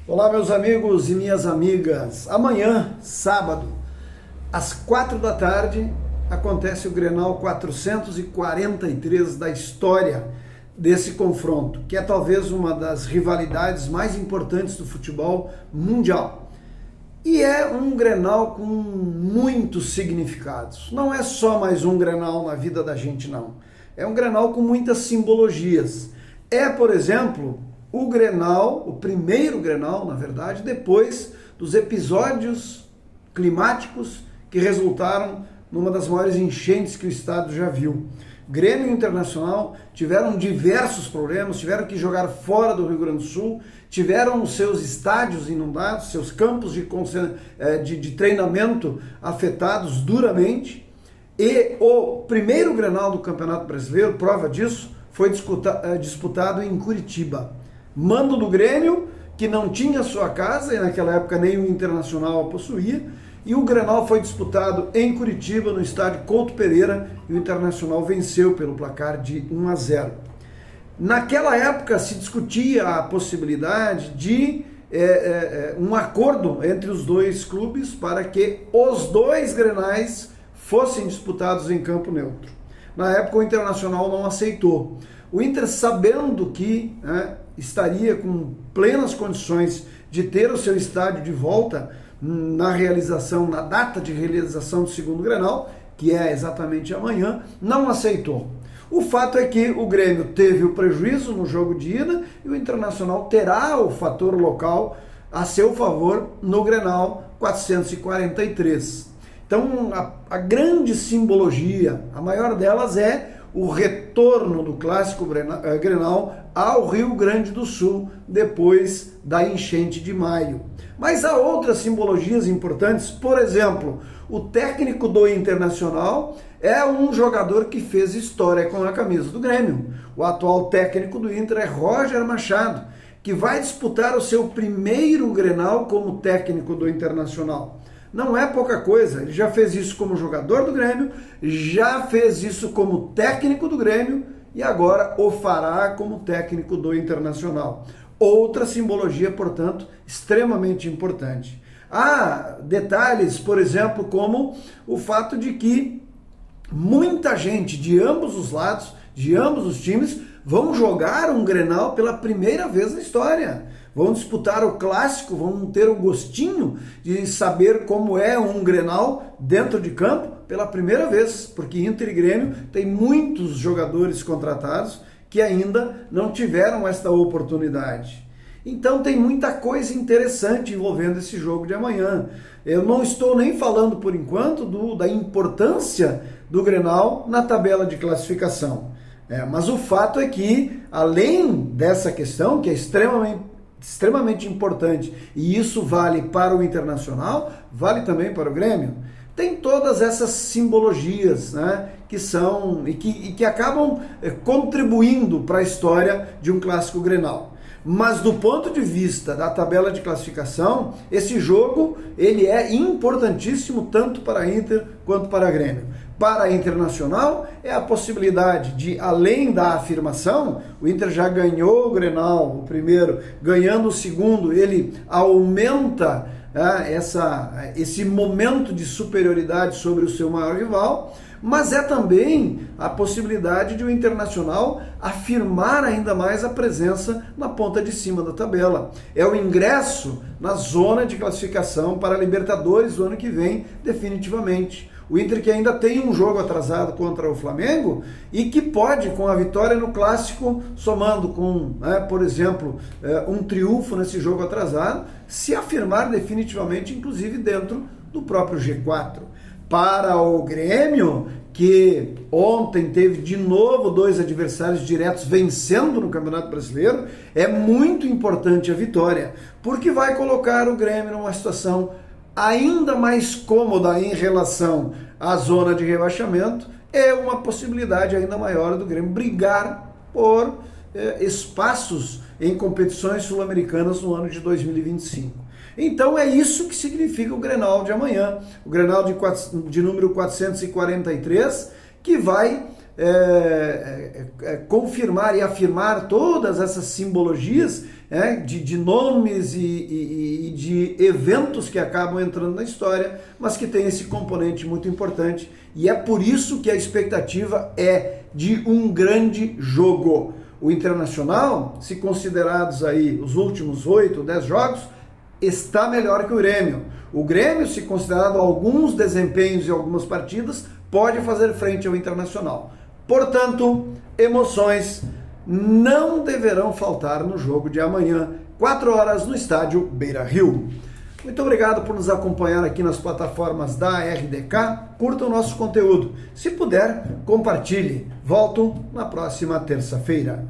Olá, meus amigos e minhas amigas. Amanhã, sábado, às 4 da tarde, acontece o Grenal 443 da história desse confronto, que é talvez uma das rivalidades mais importantes do futebol mundial. E é um Grenal com muitos significados. Não é só mais um Grenal na vida da gente, não. É um Grenal com muitas simbologias. É, por exemplo, o Grenal, o primeiro Grenal, na verdade, depois dos episódios climáticos que resultaram numa das maiores enchentes que o estado já viu. Grêmio e Internacional tiveram diversos problemas, tiveram que jogar fora do Rio Grande do Sul, tiveram seus estádios inundados, seus campos de treinamento afetados duramente. E o primeiro Grenal do Campeonato Brasileiro, prova disso, foi disputado em Curitiba. Mando do Grêmio, que não tinha sua casa, e naquela época nem o Internacional a possuía, e o Grenal foi disputado em Curitiba, no estádio Couto Pereira, e o Internacional venceu pelo placar de 1-0. Naquela época se discutia a possibilidade de um acordo entre os dois clubes para que os dois Grenais fossem disputados em campo neutro. Na época o Internacional não aceitou. O Inter, sabendo que estaria com plenas condições de ter o seu estádio de volta na data de realização do segundo Grenal, que é exatamente amanhã, não aceitou. O fato é que o Grêmio teve o prejuízo no jogo de ida e o Internacional terá o fator local a seu favor no Grenal 443. Então, a grande simbologia, a maior delas é o retorno do clássico Grenal ao Rio Grande do Sul depois da enchente de maio. Mas há outras simbologias importantes, por exemplo, o técnico do Internacional é um jogador que fez história com a camisa do Grêmio. O atual técnico do Inter é Roger Machado, que vai disputar o seu primeiro Grenal como técnico do Internacional. Não é pouca coisa, ele já fez isso como jogador do Grêmio, já fez isso como técnico do Grêmio e agora o fará como técnico do Internacional. Outra simbologia, portanto, extremamente importante. Há detalhes, por exemplo, como o fato de que muita gente de ambos os lados, de ambos os times, vão jogar um Grenal pela primeira vez na história. Vão disputar o clássico, vão ter o gostinho de saber como é um Grenal dentro de campo pela primeira vez, porque Inter e Grêmio tem muitos jogadores contratados que ainda não tiveram esta oportunidade. Então tem muita coisa interessante envolvendo esse jogo de amanhã. Eu não estou nem falando por enquanto da importância do Grenal na tabela de classificação. Mas o fato é que, além dessa questão, que é extremamente importante, e isso vale para o Internacional, vale também para o Grêmio, tem todas essas simbologias, que são e que acabam contribuindo para a história de um clássico Grenal. Mas do ponto de vista da tabela de classificação, esse jogo ele é importantíssimo tanto para a Inter quanto para a Grêmio. Para a Internacional é a possibilidade de, além da afirmação, o Inter já ganhou o Grenal, o primeiro, ganhando o segundo, ele aumenta esse momento de superioridade sobre o seu maior rival, mas é também a possibilidade de o Internacional afirmar ainda mais a presença na ponta de cima da tabela. É o ingresso na zona de classificação para a Libertadores do ano que vem, definitivamente. O Inter que ainda tem um jogo atrasado contra o Flamengo e que pode, com a vitória no Clássico, somando com, por exemplo, um triunfo nesse jogo atrasado, se afirmar definitivamente, inclusive dentro do próprio G4. Para o Grêmio, que ontem teve de novo dois adversários diretos vencendo no Campeonato Brasileiro, é muito importante a vitória, porque vai colocar o Grêmio numa situação ainda mais cômoda em relação à zona de rebaixamento. É uma possibilidade ainda maior do Grêmio brigar por espaços em competições sul-americanas no ano de 2025. Então é isso que significa o Grenal de amanhã, o Grenal de número 443, que vai confirmar e afirmar todas essas simbologias de nomes e de eventos que acabam entrando na história, mas que tem esse componente muito importante, e é por isso que a expectativa é de um grande jogo. O Internacional, se considerados aí os últimos 8, 10 jogos, está melhor que o Grêmio. O Grêmio, se considerado alguns desempenhos e algumas partidas, pode fazer frente ao Internacional. Portanto, emoções não deverão faltar no jogo de amanhã, 4 horas, no estádio Beira-Rio. Muito obrigado por nos acompanhar aqui nas plataformas da RDK. Curta o nosso conteúdo. Se puder, compartilhe. Volto na próxima terça-feira.